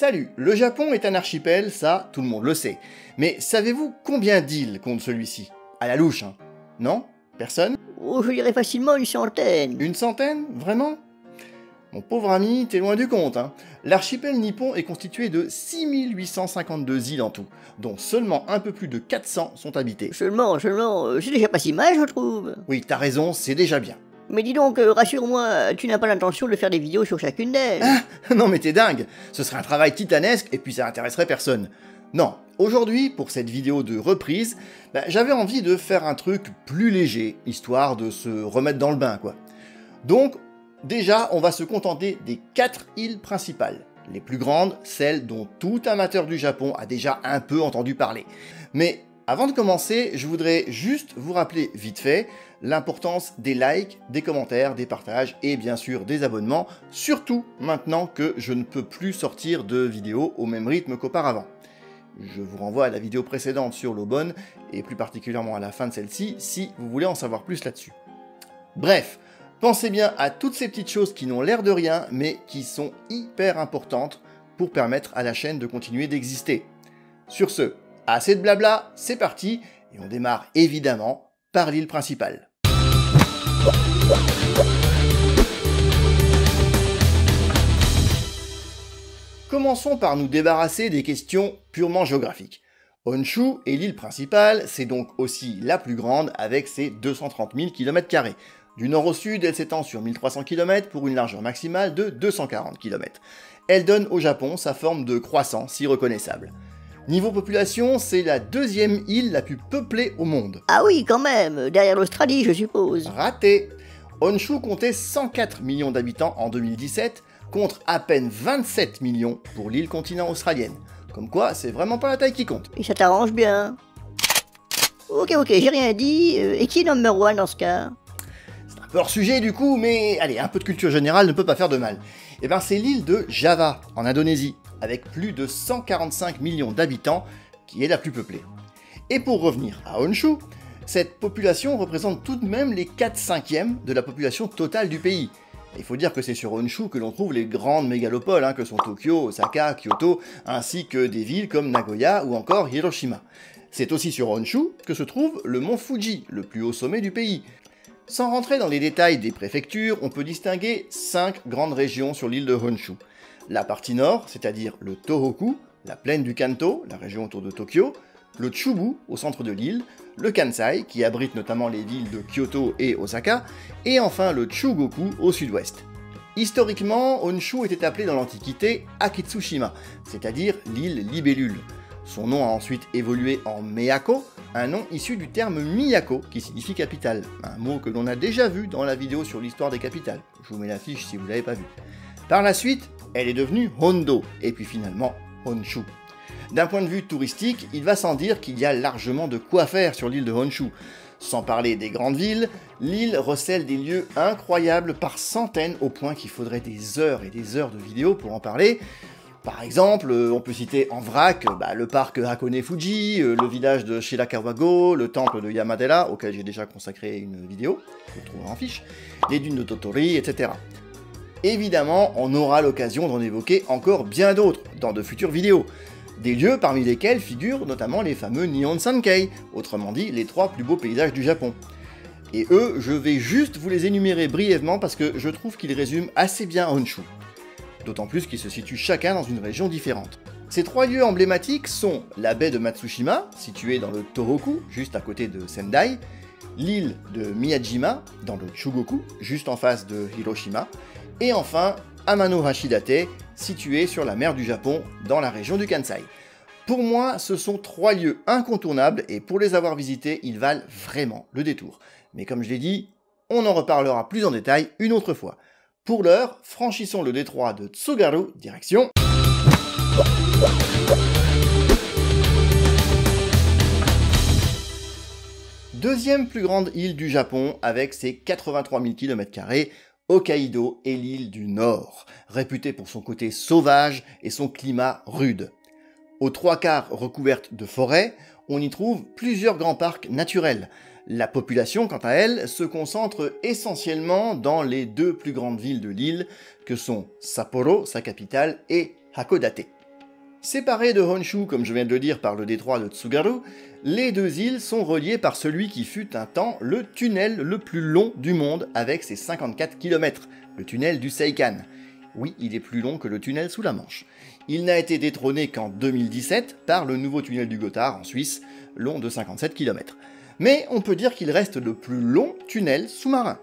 Salut, le Japon est un archipel, ça, tout le monde le sait. Mais savez-vous combien d'îles compte celui-ci? À la louche, hein? Non? Personne? Oh, je dirais facilement une centaine. Une centaine? Vraiment? Mon pauvre ami, t'es loin du compte, hein. L'archipel nippon est constitué de 6852 îles en tout, dont seulement un peu plus de 400 sont habitées. Seulement, c'est déjà pas si mal, je trouve. Oui, t'as raison, c'est déjà bien. Mais dis donc, rassure-moi, tu n'as pas l'intention de faire des vidéos sur chacune d'elles. Ah, non mais t'es dingue, ce serait un travail titanesque et puis ça intéresserait personne. Non, aujourd'hui, pour cette vidéo de reprise, j'avais envie de faire un truc plus léger, histoire de se remettre dans le bain, quoi. Donc, déjà, on va se contenter des 4 îles principales. Les plus grandes, celles dont tout amateur du Japon a déjà un peu entendu parler. Mais avant de commencer, je voudrais juste vous rappeler vite fait l'importance des likes, des commentaires, des partages et bien sûr des abonnements, surtout maintenant que je ne peux plus sortir de vidéos au même rythme qu'auparavant. Je vous renvoie à la vidéo précédente sur l'Aubonne et plus particulièrement à la fin de celle-ci si vous voulez en savoir plus là-dessus. Bref, pensez bien à toutes ces petites choses qui n'ont l'air de rien mais qui sont hyper importantes pour permettre à la chaîne de continuer d'exister. Sur ce, assez de blabla, c'est parti et on démarre évidemment par l'île principale. Commençons par nous débarrasser des questions purement géographiques. Honshu est l'île principale, c'est donc aussi la plus grande avec ses 230 000 km². Du nord au sud, elle s'étend sur 1300 km pour une largeur maximale de 240 km. Elle donne au Japon sa forme de croissant si reconnaissable. Niveau population, c'est la deuxième île la plus peuplée au monde. Ah oui, quand même, derrière l'Australie, je suppose. Raté! Honshu comptait 104 millions d'habitants en 2017, contre à peine 27 millions pour l'île continent australienne. Comme quoi, c'est vraiment pas la taille qui compte. Et ça t'arrange bien. Ok, j'ai rien dit. Et qui est number one dans ce cas? C'est un peu hors sujet du coup, mais allez, un peu de culture générale ne peut pas faire de mal. Et ben c'est l'île de Java, en Indonésie, avec plus de 145 millions d'habitants, qui est la plus peuplée. Et pour revenir à Honshu, cette population représente tout de même les 4/5 de la population totale du pays. Il faut dire que c'est sur Honshu que l'on trouve les grandes mégalopoles, que sont Tokyo, Osaka, Kyoto, ainsi que des villes comme Nagoya ou encore Hiroshima. C'est aussi sur Honshu que se trouve le mont Fuji, le plus haut sommet du pays. Sans rentrer dans les détails des préfectures, on peut distinguer 5 grandes régions sur l'île de Honshu. La partie nord, c'est-à-dire le Tohoku, la plaine du Kanto, la région autour de Tokyo, le Chubu, au centre de l'île, le Kansai, qui abrite notamment les villes de Kyoto et Osaka, et enfin le Chugoku, au sud-ouest. Historiquement, Honshu était appelé dans l'Antiquité Akitsushima, c'est-à-dire l'île libellule. Son nom a ensuite évolué en Miyako, un nom issu du terme Miyako, qui signifie capitale, un mot que l'on a déjà vu dans la vidéo sur l'histoire des capitales. Je vous mets l'affiche si vous ne l'avez pas vu. Par la suite, elle est devenue Hondo, et puis finalement Honshu. D'un point de vue touristique, il va sans dire qu'il y a largement de quoi faire sur l'île de Honshu. Sans parler des grandes villes, l'île recèle des lieux incroyables par centaines au point qu'il faudrait des heures et des heures de vidéos pour en parler. Par exemple, on peut citer en vrac le parc Hakone Fuji, le village de Shirakawa-go, le temple de Yamadera, auquel j'ai déjà consacré une vidéo, vous le trouverez en fiche, les dunes de Totori, etc. Évidemment, on aura l'occasion d'en évoquer encore bien d'autres dans de futures vidéos. Des lieux parmi lesquels figurent notamment les fameux Nihon Sankei, autrement dit les 3 plus beaux paysages du Japon. Et eux, je vais juste vous les énumérer brièvement parce que je trouve qu'ils résument assez bien Honshu. D'autant plus qu'ils se situent chacun dans une région différente. Ces 3 lieux emblématiques sont la baie de Matsushima, située dans le Tohoku, juste à côté de Sendai, l'île de Miyajima, dans le Chugoku, juste en face de Hiroshima, et enfin Amano Hashidate, situé sur la mer du Japon, dans la région du Kansai. Pour moi, ce sont 3 lieux incontournables, et pour les avoir visités, ils valent vraiment le détour. Mais comme je l'ai dit, on en reparlera plus en détail une autre fois. Pour l'heure, franchissons le détroit de Tsugaru, direction... Deuxième plus grande île du Japon, avec ses 83 000 km², Hokkaido est l'île du Nord, réputée pour son côté sauvage et son climat rude. Aux 3/4 recouverte de forêts, on y trouve plusieurs grands parcs naturels. La population, quant à elle, se concentre essentiellement dans les 2 plus grandes villes de l'île, que sont Sapporo, sa capitale, et Hakodate. Séparées de Honshu, comme je viens de le dire, par le détroit de Tsugaru, les deux îles sont reliées par celui qui fut un temps le tunnel le plus long du monde avec ses 54 km, le tunnel du Seikan. Oui, il est plus long que le tunnel sous la Manche. Il n'a été détrôné qu'en 2017 par le nouveau tunnel du Gothard en Suisse, long de 57 km. Mais on peut dire qu'il reste le plus long tunnel sous-marin.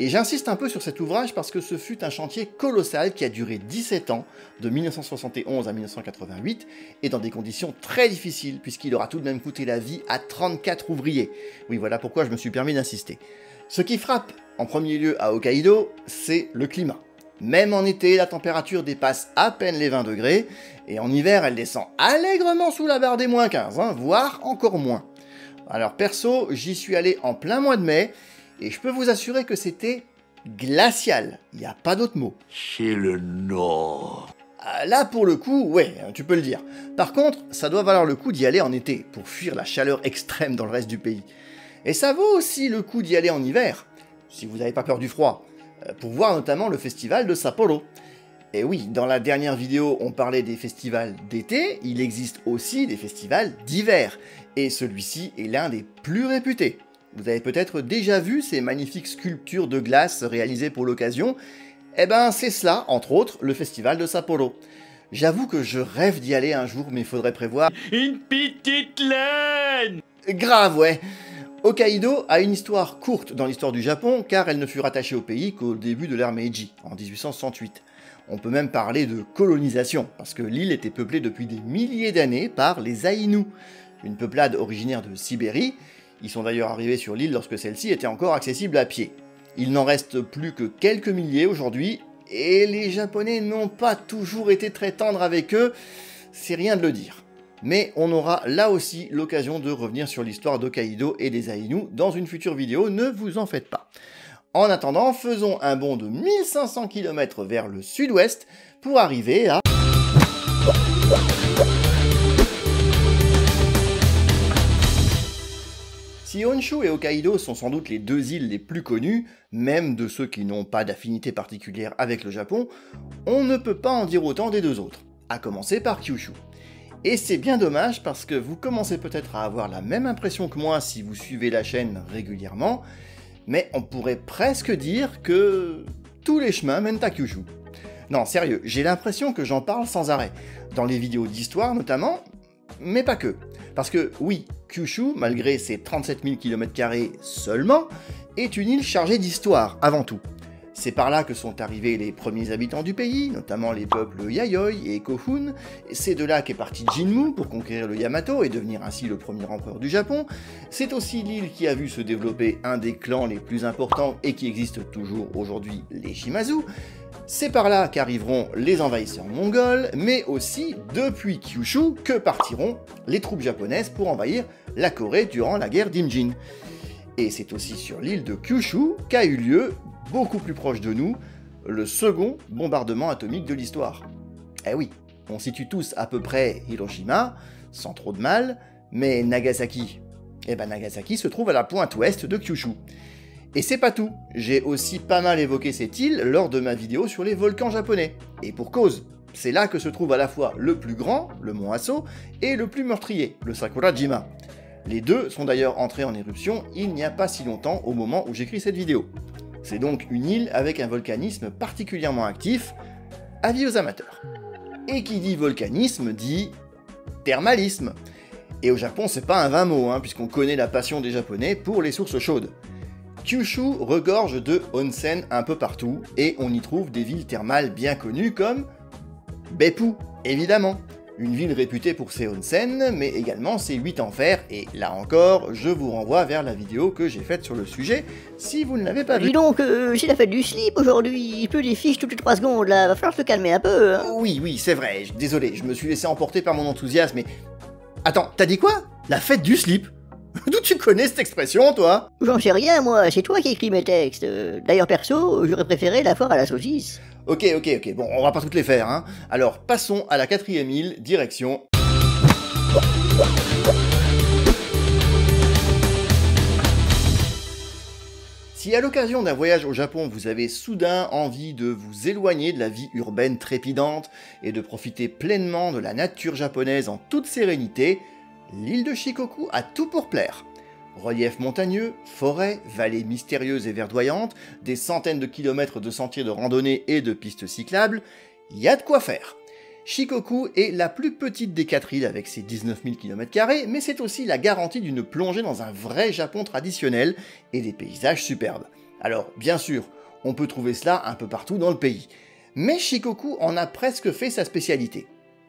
Et j'insiste un peu sur cet ouvrage parce que ce fut un chantier colossal qui a duré 17 ans, de 1971 à 1988, et dans des conditions très difficiles, puisqu'il aura tout de même coûté la vie à 34 ouvriers. Oui, voilà pourquoi je me suis permis d'insister. Ce qui frappe en premier lieu à Hokkaido, c'est le climat. Même en été, la température dépasse à peine les 20 degrés, et en hiver, elle descend allègrement sous la barre des moins 15, voire encore moins. Alors perso, j'y suis allé en plein mois de mai, et je peux vous assurer que c'était glacial, il n'y a pas d'autre mot. C'est le Nord. Là pour le coup, ouais, tu peux le dire. Par contre, ça doit valoir le coup d'y aller en été, pour fuir la chaleur extrême dans le reste du pays. Et ça vaut aussi le coup d'y aller en hiver, si vous n'avez pas peur du froid, pour voir notamment le festival de Sapporo. Et oui, dans la dernière vidéo, on parlait des festivals d'été, il existe aussi des festivals d'hiver, et celui-ci est l'un des plus réputés. Vous avez peut-être déjà vu ces magnifiques sculptures de glace réalisées pour l'occasion. Eh ben c'est cela, entre autres, le festival de Sapporo. J'avoue que je rêve d'y aller un jour, mais il faudrait prévoir... Une petite laine. Grave, ouais. Hokkaido a une histoire courte dans l'histoire du Japon, car elle ne fut rattachée au pays qu'au début de l'ère Meiji, en 1868. On peut même parler de colonisation, parce que l'île était peuplée depuis des milliers d'années par les Aïnous, une peuplade originaire de Sibérie. Ils sont d'ailleurs arrivés sur l'île lorsque celle-ci était encore accessible à pied. Il n'en reste plus que quelques milliers aujourd'hui, et les Japonais n'ont pas toujours été très tendres avec eux, c'est rien de le dire. Mais on aura là aussi l'occasion de revenir sur l'histoire d'Hokkaido et des Aïnous dans une future vidéo, ne vous en faites pas. En attendant, faisons un bond de 1500 km vers le sud-ouest pour arriver à... Si Honshu et Hokkaido sont sans doute les deux îles les plus connues, même de ceux qui n'ont pas d'affinité particulière avec le Japon, on ne peut pas en dire autant des deux autres, à commencer par Kyushu. Et c'est bien dommage parce que vous commencez peut-être à avoir la même impression que moi si vous suivez la chaîne régulièrement, mais on pourrait presque dire que tous les chemins mènent à Kyushu. Non, sérieux, j'ai l'impression que j'en parle sans arrêt, dans les vidéos d'histoire notamment, mais pas que. Parce que oui, Kyushu, malgré ses 37 000 km² seulement, est une île chargée d'histoire avant tout. C'est par là que sont arrivés les premiers habitants du pays, notamment les peuples Yayoi et Kofun. C'est de là qu'est parti Jinmu pour conquérir le Yamato et devenir ainsi le premier empereur du Japon. C'est aussi l'île qui a vu se développer un des clans les plus importants et qui existe toujours aujourd'hui, les Shimazu. C'est par là qu'arriveront les envahisseurs mongols, mais aussi depuis Kyushu que partiront les troupes japonaises pour envahir la Corée durant la guerre d'Imjin. Et c'est aussi sur l'île de Kyushu qu'a eu lieu, beaucoup plus proche de nous, le second bombardement atomique de l'histoire. Eh oui, on situe tous à peu près Hiroshima, sans trop de mal, mais Nagasaki. Eh ben Nagasaki se trouve à la pointe ouest de Kyushu. Et c'est pas tout, j'ai aussi pas mal évoqué cette île lors de ma vidéo sur les volcans japonais. Et pour cause, c'est là que se trouve à la fois le plus grand, le mont Aso, et le plus meurtrier, le Sakurajima. Les deux sont d'ailleurs entrés en éruption il n'y a pas si longtemps au moment où j'écris cette vidéo. C'est donc une île avec un volcanisme particulièrement actif, avis aux amateurs. Et qui dit volcanisme dit thermalisme. Et au Japon, c'est pas un vain mot, puisqu'on connaît la passion des Japonais pour les sources chaudes. Kyushu regorge de onsen un peu partout, et on y trouve des villes thermales bien connues comme Beppu, évidemment. Une ville réputée pour ses onsen, mais également ses 8 enfers, et là encore, je vous renvoie vers la vidéo que j'ai faite sur le sujet, si vous ne l'avez pas vue. Dis donc, c'est la fête du slip aujourd'hui, il pleut des fiches toutes les 3 secondes là, va falloir se calmer un peu. Oui, c'est vrai, désolé, je me suis laissé emporter par mon enthousiasme, mais... Attends, t'as dit quoi? La fête du slip? D'où tu connais cette expression, toi? J'en sais rien, moi, c'est toi qui écris mes textes. D'ailleurs, perso, j'aurais préféré la foire à la saucisse. Ok, bon, on va pas toutes les faire, Alors, passons à la 4e île, direction... Si à l'occasion d'un voyage au Japon, vous avez soudain envie de vous éloigner de la vie urbaine trépidante et de profiter pleinement de la nature japonaise en toute sérénité, l'île de Shikoku a tout pour plaire. Relief montagneux, forêts, vallées mystérieuses et verdoyantes, des centaines de kilomètres de sentiers de randonnée et de pistes cyclables, il y a de quoi faire. Shikoku est la plus petite des 4 îles avec ses 19 000 km², mais c'est aussi la garantie d'une plongée dans un vrai Japon traditionnel et des paysages superbes. Alors, bien sûr, on peut trouver cela un peu partout dans le pays, mais Shikoku en a presque fait sa spécialité.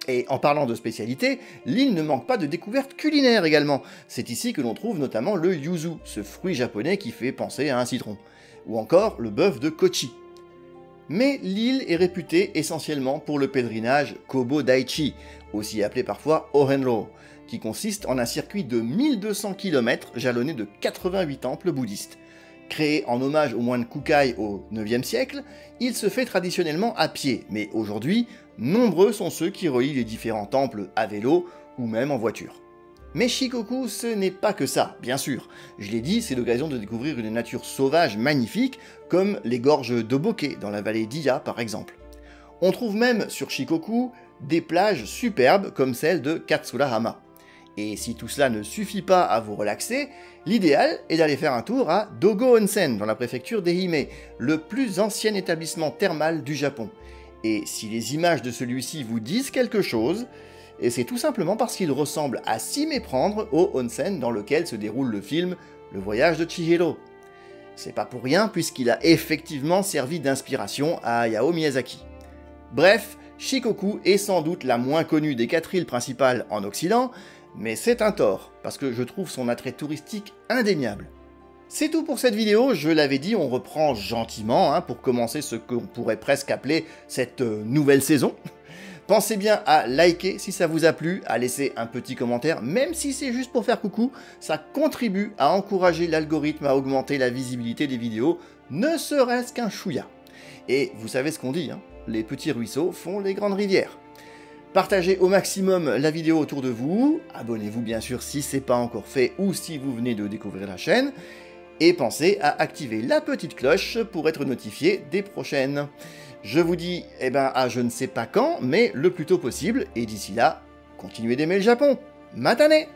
Et en parlant de spécialité, l'île ne manque pas de découvertes culinaires également. C'est ici que l'on trouve notamment le yuzu, ce fruit japonais qui fait penser à un citron, ou encore le bœuf de Kochi. Mais l'île est réputée essentiellement pour le pèlerinage Kobo Daichi, aussi appelé parfois Ohenro, qui consiste en un circuit de 1200 km jalonné de 88 temples bouddhistes. Créé en hommage au moine Kukai au IXe siècle, il se fait traditionnellement à pied, mais aujourd'hui, nombreux sont ceux qui relient les différents temples à vélo ou même en voiture. Mais Shikoku, ce n'est pas que ça, bien sûr. Je l'ai dit, c'est l'occasion de découvrir une nature sauvage magnifique, comme les gorges d'Oboke dans la vallée d'Iya par exemple. On trouve même sur Shikoku des plages superbes comme celle de Katsurahama. Et si tout cela ne suffit pas à vous relaxer, l'idéal est d'aller faire un tour à Dogo Onsen dans la préfecture d'Ehime, le plus ancien établissement thermal du Japon. Et si les images de celui-ci vous disent quelque chose, et c'est tout simplement parce qu'il ressemble à s'y méprendre au onsen dans lequel se déroule le film Le Voyage de Chihiro. C'est pas pour rien puisqu'il a effectivement servi d'inspiration à Hayao Miyazaki. Bref, Shikoku est sans doute la moins connue des 4 îles principales en Occident, mais c'est un tort, parce que je trouve son attrait touristique indéniable. C'est tout pour cette vidéo, je l'avais dit, on reprend gentiment pour commencer ce qu'on pourrait presque appeler cette nouvelle saison. Pensez bien à liker si ça vous a plu, à laisser un petit commentaire, même si c'est juste pour faire coucou, ça contribue à encourager l'algorithme à augmenter la visibilité des vidéos, ne serait-ce qu'un chouïa. Et vous savez ce qu'on dit, les petits ruisseaux font les grandes rivières. Partagez au maximum la vidéo autour de vous, abonnez-vous bien sûr si c'est pas encore fait ou si vous venez de découvrir la chaîne, et pensez à activer la petite cloche pour être notifié des prochaines. Je vous dis, à je ne sais pas quand, mais le plus tôt possible, et d'ici là, continuez d'aimer le Japon. Matane!